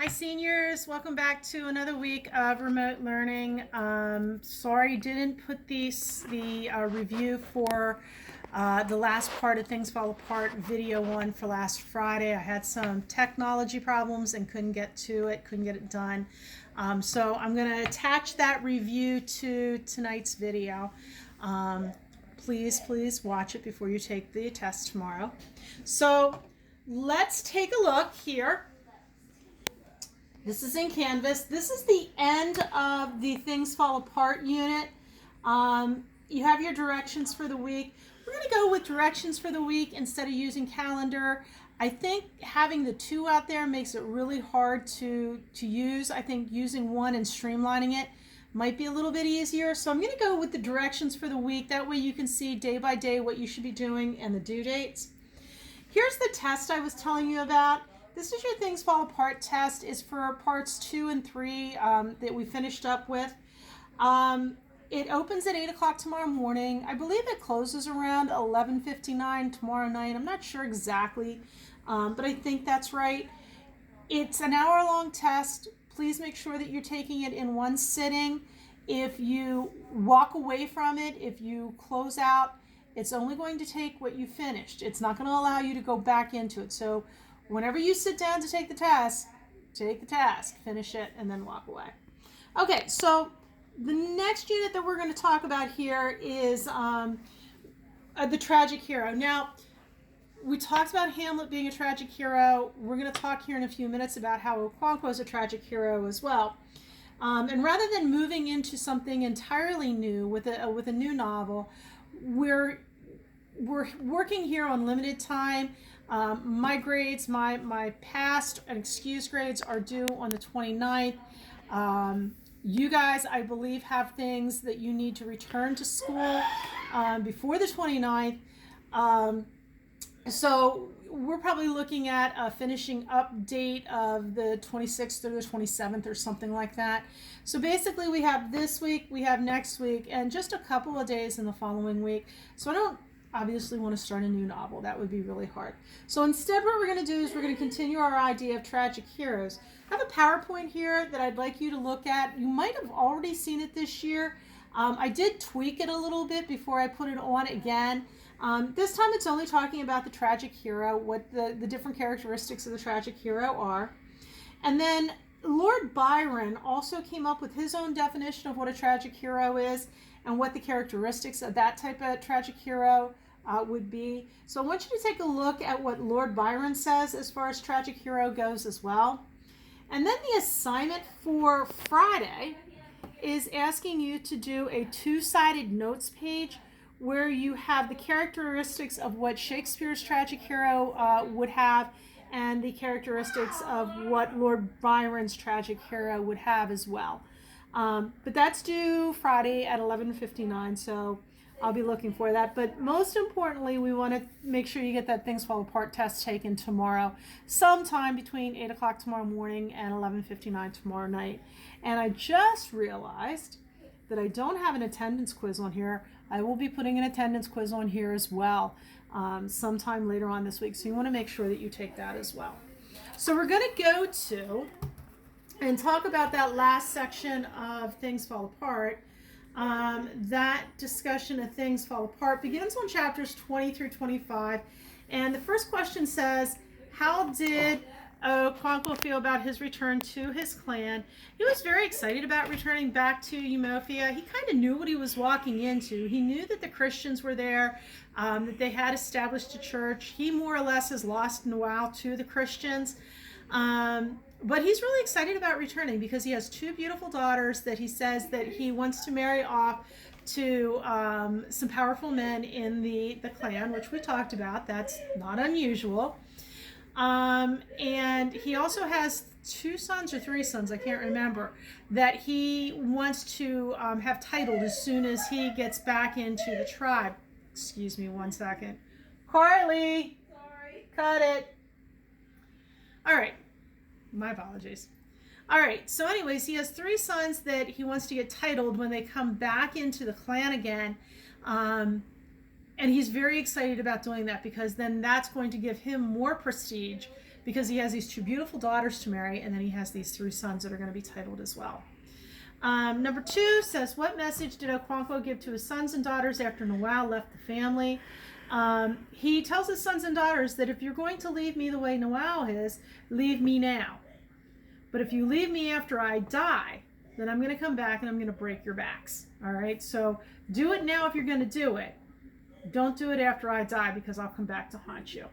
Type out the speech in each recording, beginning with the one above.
Hi seniors, welcome back to another week of remote learning. Sorry didn't put the review for the last part of Things Fall Apart video one for last Friday. I had some technology problems and couldn't get to it, couldn't get it done. So I'm going to attach that review to tonight's video. Please watch it before you take the test tomorrow. So let's take a look here. This is in Canvas. This is the end of the Things Fall Apart unit. You have your directions for the week. We're going to go with directions for the week instead of using calendar. I think having the two out there makes it really hard to use. I think using one and streamlining it might be a little bit easier. So I'm going to go with the directions for the week. That way you can see day by day what you should be doing and the due dates. Here's the test I was telling you about. This is your Things Fall Apart test. It's for parts 2 and 3 that we finished up with. It opens at 8 o'clock tomorrow morning. I believe it closes around 11:59 tomorrow night. I'm not sure exactly, but I think that's right. It's an hour-long test. Please make sure that you're taking it in one sitting. If you walk away from it, if you close out, it's only going to take what you finished. It's not going to allow you to go back into it. So whenever you sit down to take the task, finish it, and then walk away. Okay, so the next unit that we're going to talk about here is the tragic hero. Now, we talked about Hamlet being a tragic hero. We're going to talk here in a few minutes about how Okonkwo is a tragic hero as well. And rather than moving into something entirely new with a new novel, we're working here on limited time. My grades, my past and excused grades are due on the 29th. You guys, I believe, have things that you need to return to school before the 29th. So we're probably looking at a finishing up date of the 26th or the 27th or something like that. So basically we have this week, we have next week, and just a couple of days in the following week. So I don't obviously want to start a new novel. That would be really hard. So instead what we're going to do is we're going to continue our idea of tragic heroes. I have a PowerPoint here that I'd like you to look at. You might have already seen it this year. I did tweak it a little bit before I put it on again. This time it's only talking about the tragic hero, what the different characteristics of the tragic hero are. And then Lord Byron also came up with his own definition of what a tragic hero is and what the characteristics of that type of tragic hero would be. So I want you to take a look at what Lord Byron says as far as tragic hero goes as well. And then the assignment for Friday is asking you to do a two-sided notes page where you have the characteristics of what Shakespeare's tragic hero would have and the characteristics of what Lord Byron's tragic hero would have as well. But that's due Friday at 11:59, so I'll be looking for that. But most importantly, we want to make sure you get that Things Fall Apart test taken tomorrow, sometime between 8 o'clock tomorrow morning and 11:59 tomorrow night. And I just realized that I don't have an attendance quiz on here. I will be putting an attendance quiz on here as well sometime later on this week. So you want to make sure that you take that as well. So we're going to go to and talk about that last section of Things Fall Apart. That discussion of Things Fall Apart begins on chapters 20 through 25. And the first question says, how did Okonkwo feel about his return to his clan? He was very excited about returning back to Umuofia. He kind of knew what he was walking into. He knew that the Christians were there, that they had established a church. He more or less has lost Noal to the Christians. But he's really excited about returning because he has two beautiful daughters that he says that he wants to marry off to some powerful men in the clan, which we talked about. That's not unusual. And he also has two sons or three sons, I can't remember, that he wants to have titled as soon as he gets back into the tribe. Excuse me one second. Carly! Sorry. Cut it. All right. My apologies. All right. So anyways, he has three sons that he wants to get titled when they come back into the clan again. And he's very excited about doing that because then that's going to give him more prestige because he has these 2 beautiful daughters to marry, and then he has these 3 sons that are going to be titled as well. Number 2 says, what message did Okonkwo give to his sons and daughters after Noel left the family? He tells his sons and daughters that if you're going to leave me the way Noel is, leave me now. But if you leave me after I die, then I'm going to come back and I'm going to break your backs. All right, so do it now if you're going to do it. Don't do it after I die, because I'll come back to haunt you.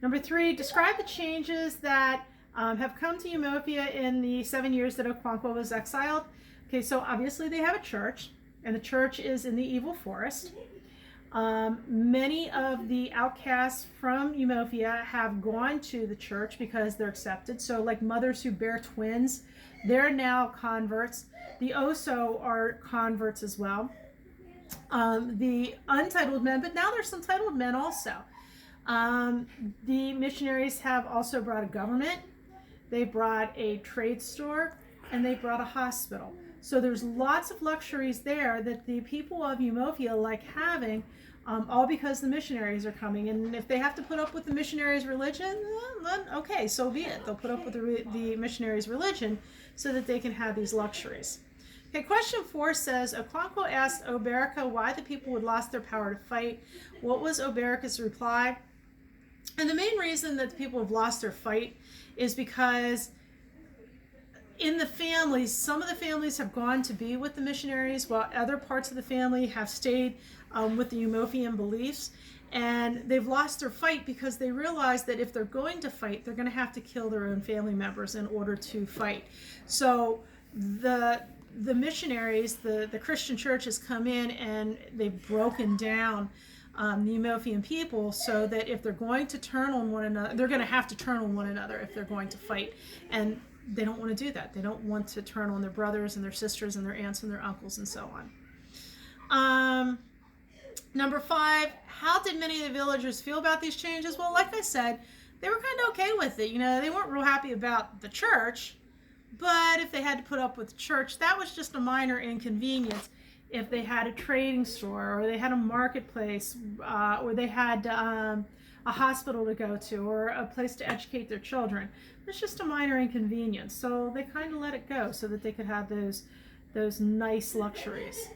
Number 3, describe the changes that have come to Umuofia in the 7 years that Okonkwo was exiled. Okay, so obviously they have a church, and the church is in the evil forest. Many of the outcasts from Umuofia have gone to the church because they're accepted. So like mothers who bear twins, they're now converts. The Oso are converts as well. The untitled men, but now there's some titled men also. The missionaries have also brought a government, they brought a trade store, and they brought a hospital. So there's lots of luxuries there that the people of Umuofia like having, all because the missionaries are coming. And if they have to put up with the missionaries' religion, then okay, so be it. They'll put up with the missionaries' religion so that they can have these luxuries. Okay, question 4 says, Okonkwo asked Oberika why the people would lost their power to fight. What was Oberika's reply? And the main reason that the people have lost their fight is because in the families, some of the families have gone to be with the missionaries, while other parts of the family have stayed with the Umuofian beliefs. And they've lost their fight because they realize that if they're going to fight, they're going to have to kill their own family members in order to fight. So the missionaries, the Christian church has come in and they've broken down the Umuofian people, so that if they're going to turn on one another, they're going to have to turn on one another if they're going to fight. And they don't want to do that. They don't want to turn on their brothers and their sisters and their aunts and their uncles and so on. Number 5, how did many of the villagers feel about these changes? Well, like I said, they were kind of okay with it. You know, they weren't real happy about the church, but if they had to put up with the church, that was just a minor inconvenience. If they had a trading store, or they had a marketplace, or they had a hospital to go to, or a place to educate their children, it's just a minor inconvenience. So they kind of let it go so that they could have those nice luxuries.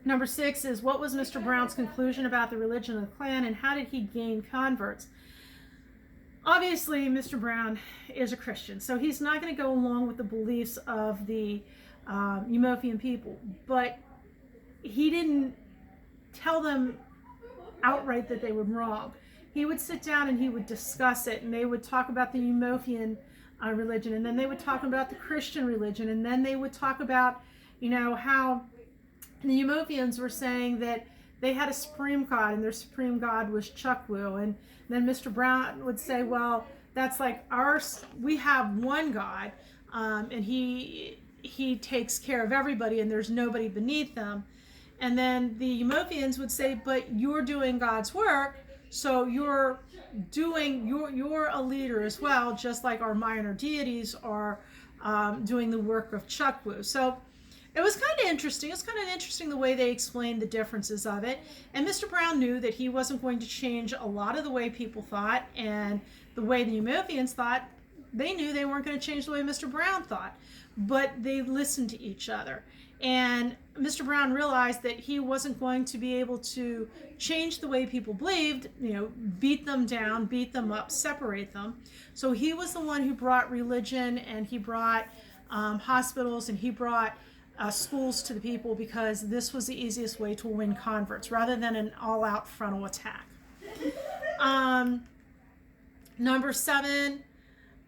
Number 6 is, what was Mr. Brown's conclusion about the religion of the clan, and how did he gain converts? Obviously, Mr. Brown is a Christian, so he's not going to go along with the beliefs of the Umuofian people, but he didn't tell them outright that they were wrong. He would sit down and he would discuss it, and they would talk about the Umuofian religion, and then they would talk about the Christian religion, and then they would talk about, you know, how the Umuofians were saying that they had a supreme god, and their supreme god was Chukwu. And then Mr. Brown would say, well, that's like ours. We have one god, and he takes care of everybody, and there's nobody beneath them. And then the Umuofians would say, but you're doing God's work, so you're a leader as well, just like our minor deities are doing the work of Chukwu. So it was kind of interesting. It's kind of interesting the way they explained the differences of it. And Mr. Brown knew that he wasn't going to change a lot of the way people thought and the way the Umuofians thought. They knew they weren't going to change the way Mr. Brown thought, but they listened to each other. And Mr. Brown realized that he wasn't going to be able to change the way people believed, you know, beat them down, beat them up, separate them. So he was the one who brought religion, and he brought hospitals, and he brought schools to the people, because this was the easiest way to win converts rather than an all-out frontal attack. Number 7,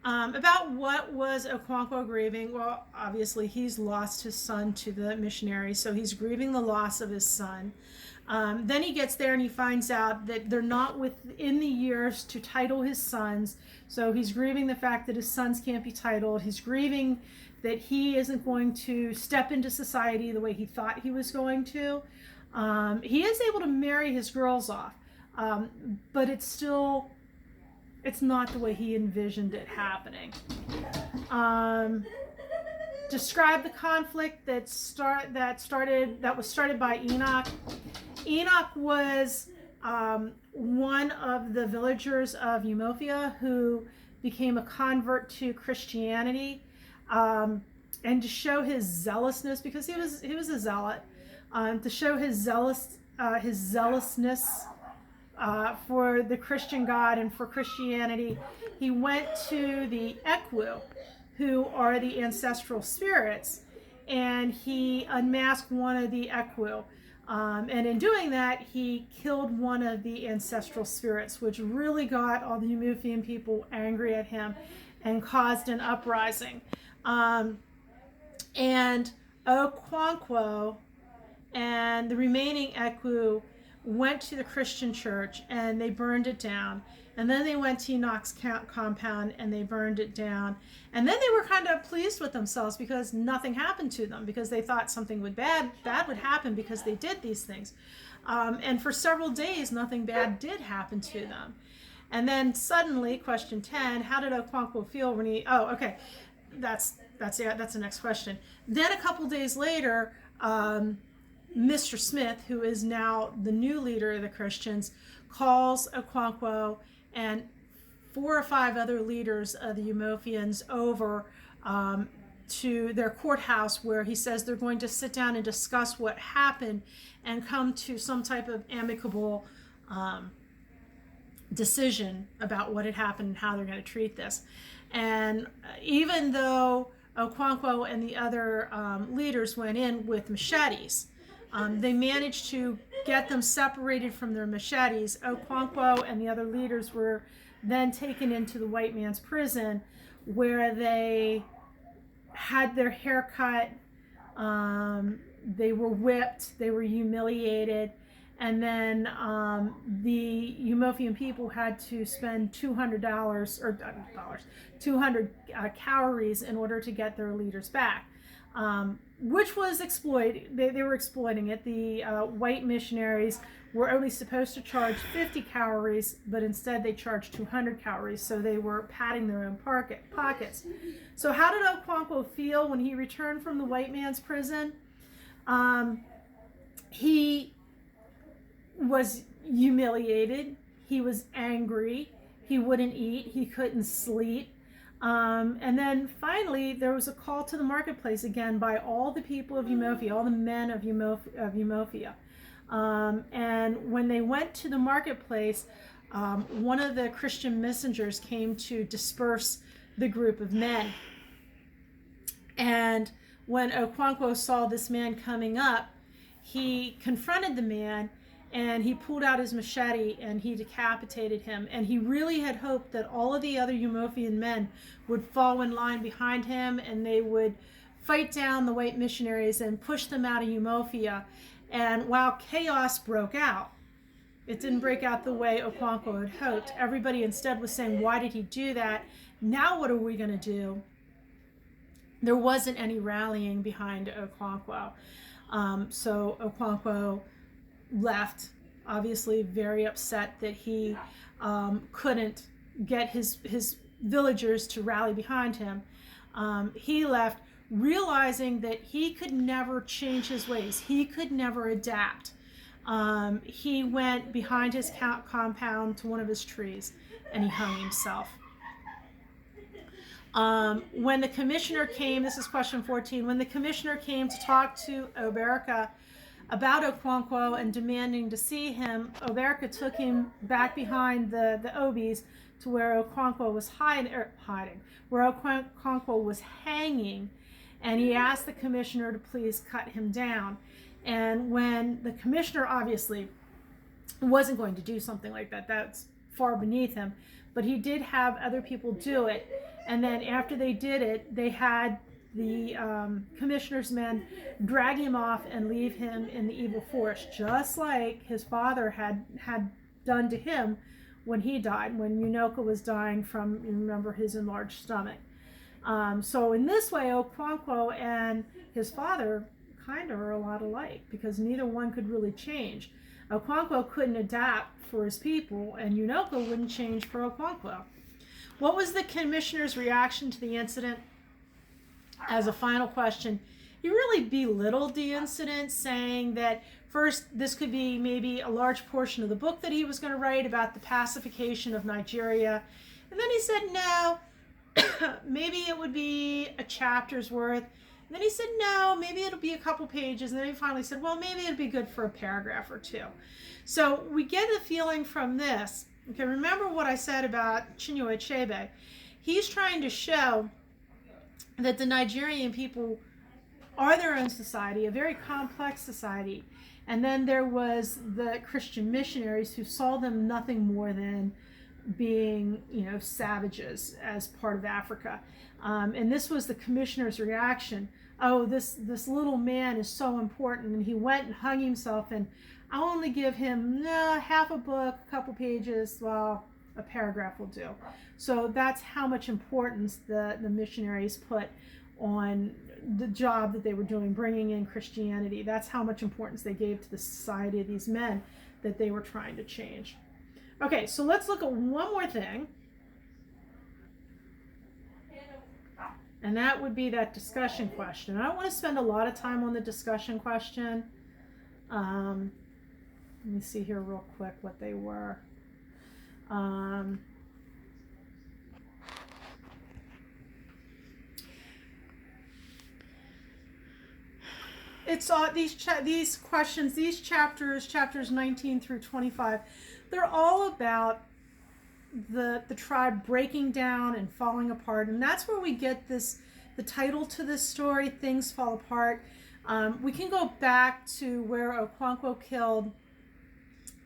about what was Okonkwo grieving? Well, obviously he's lost his son to the missionaries, so he's grieving the loss of his son. Then he gets there and he finds out that they're not within the years to title his sons, so he's grieving the fact that his sons can't be titled. He's grieving that he isn't going to step into society the way he thought he was going to. He is able to marry his girls off, but it's not the way he envisioned it happening. Describe the conflict that was started by Enoch. Enoch was one of the villagers of Umofia who became a convert to Christianity, and to show his zealousness, because he was a zealot, to show his zealousness for the Christian God and for Christianity, he went to the Ekwu, who are the ancestral spirits, and he unmasked one of the Ekwu. And in doing that, he killed one of the ancestral spirits, which really got all the Umufian people angry at him and caused an uprising. And Okonkwo and the remaining Ekwu went to the Christian church and they burned it down. And then they went to Enoch's compound and they burned it down. And then they were kind of pleased with themselves because nothing happened to them, because they thought something bad would happen because they did these things. And for several days, nothing bad did happen to them. And then suddenly, question 10, how did Okonkwo feel when he, oh, okay, that's the next question. Then a couple days later, Mr. Smith, who is now the new leader of the Christians, calls Okonkwo and 4 or 5 other leaders of the Umofians over to their courthouse, where he says they're going to sit down and discuss what happened and come to some type of amicable decision about what had happened and how they're going to treat this. And even though Okonkwo and the other leaders went in with machetes, they managed to get them separated from their machetes. Okonkwo and the other leaders were then taken into the white man's prison, where they had their hair cut, they were whipped, they were humiliated, and then the Umofian people had to spend $200 calories in order to get their leaders back. Which was exploited. They were exploiting it. The white missionaries were only supposed to charge 50 calories, but instead they charged 200 calories, so they were padding their own pockets. So how did Okonkwo feel when he returned from the white man's prison? He was humiliated. He was angry. He wouldn't eat. He couldn't sleep. And then finally, there was a call to the marketplace again by all the people of Umofia, all the men of Umofia. And when they went to the marketplace, one of the Christian messengers came to disperse the group of men. And when Okonkwo saw this man coming up, he confronted the man, and he pulled out his machete and he decapitated him. And he really had hoped that all of the other Umofian men would fall in line behind him, and they would fight down the white missionaries and push them out of Umofia. And while chaos broke out, it didn't break out the way Okonkwo had hoped. Everybody instead was saying, why did he do that? Now what are we going to do? There wasn't any rallying behind Okonkwo. So Okonkwo left, obviously very upset that he couldn't get his villagers to rally behind him. He left realizing that he could never change his ways. He could never adapt. He went behind his compound to one of his trees and he hung himself. When the commissioner came, this is question 14, when the commissioner came to talk to Oberka about Okonkwo and demanding to see him, Oberka took him back behind the Obis to where Okonkwo was where Okonkwo was hanging, and he asked the commissioner to please cut him down. And when the commissioner obviously wasn't going to do something like that, that's far beneath him, but he did have other people do it. And then after they did it, they had the commissioner's men drag him off and leave him in the evil forest, just like his father had done to him when he died, when Unoka was dying from, you remember, his enlarged stomach. So in this way, Okonkwo and his father kind of are a lot alike, because neither one could really change. Okonkwo couldn't adapt for his people, and Unoka wouldn't change for Okonkwo. What was the commissioner's reaction to the incident? As a final question, he really belittled the incident, saying that first, this could be maybe a large portion of the book that he was going to write about the pacification of Nigeria. And then he said, no, maybe it would be a chapter's worth. And then he said, no, maybe it'll be a couple pages. And then he finally said, well, maybe it'd be good for a paragraph or two. So we get the feeling from this. Okay, remember what I said about Chinua Achebe. He's trying to show that the Nigerian people are their own society, a very complex society. And then there was the Christian missionaries who saw them nothing more than being, savages as part of Africa. And this was the commissioner's reaction. Oh, this little man is so important, and he went and hung himself, and I'll only give him half a book, a couple pages, well, a paragraph will do. So that's how much importance the missionaries put on the job that they were doing, bringing in Christianity. That's how much importance they gave to the society of these men that they were trying to change. Okay, so let's look at one more thing. And that would be that discussion question. I don't want to spend a lot of time on the discussion question. Let me see here real quick what they were. It's these questions, these chapters 19 through 25, they're all about the tribe breaking down and falling apart, and that's where we get the title to this story, Things Fall Apart. We can go back to where Okonkwo killed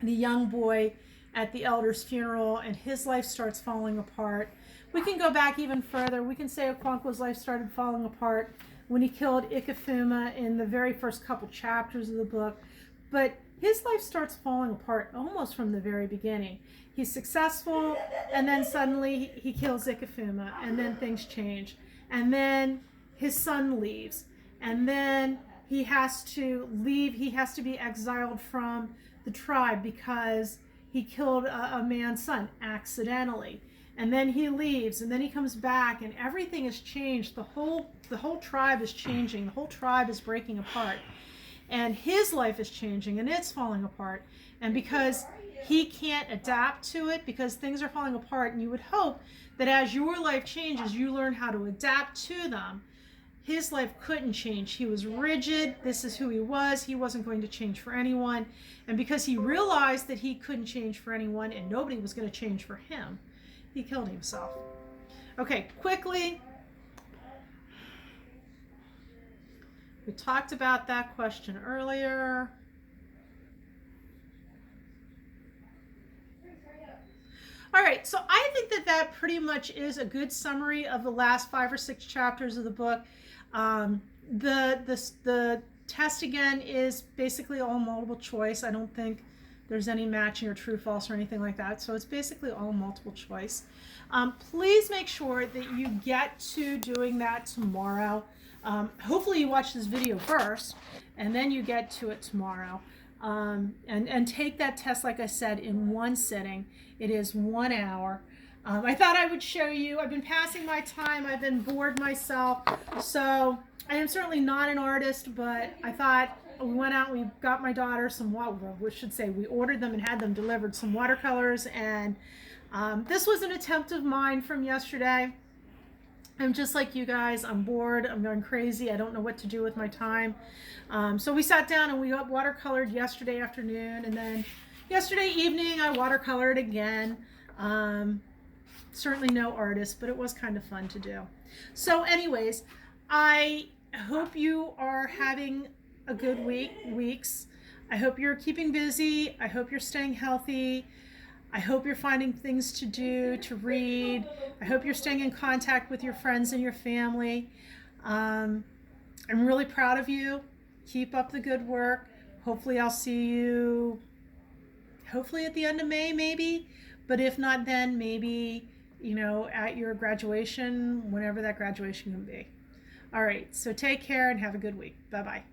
the young boy at the elder's funeral, and his life starts falling apart. We can go back even further. We can say Okonkwo's life started falling apart when he killed Ikefuma in the very first couple chapters of the book, but his life starts falling apart almost from the very beginning. He's successful, and then suddenly he kills Ikefuma, and then things change. And then his son leaves, and then he has to leave. He has to be exiled from the tribe because he killed a man's son accidentally. And then he leaves, and then he comes back, and everything has changed. The whole tribe is changing. The whole tribe is breaking apart. And his life is changing, and it's falling apart. And because he can't adapt to it, because things are falling apart, and you would hope that as your life changes, you learn how to adapt to them. His life couldn't change. He was rigid. This is who he was. He wasn't going to change for anyone. And because he realized that he couldn't change for anyone and nobody was going to change for him, he killed himself. Okay, quickly. We talked about that question earlier. All right, so I think that pretty much is a good summary of the last 5 or 6 chapters of the book. The test again is basically all multiple choice. I don't think there's any matching or true, false, or anything like that. So it's basically all multiple choice. Please make sure that you get to doing that tomorrow. Hopefully you watch this video first, and then you get to it tomorrow. And take that test, like I said, in one sitting. It is 1 hour. I thought I would show you. I've been passing my time. I've been bored myself. So I am certainly not an artist, but I thought we went out, we got my daughter some, we ordered them and had them delivered, some watercolors. And this was an attempt of mine from yesterday. I'm just like you guys. I'm bored. I'm going crazy. I don't know what to do with my time. So we sat down and we got watercolored yesterday afternoon. And then yesterday evening, I watercolored again. Certainly no artist, but it was kind of fun to do. So anyways, I hope you are having a good weeks. I hope you're keeping busy. I hope you're staying healthy. I hope you're finding things to do, to read. I hope you're staying in contact with your friends and your family. I'm really proud of you. Keep up the good work. Hopefully I'll see you, hopefully at the end of May, maybe. But if not then, maybe, at your graduation, whenever that graduation can be. All right, so take care and have a good week. Bye-bye.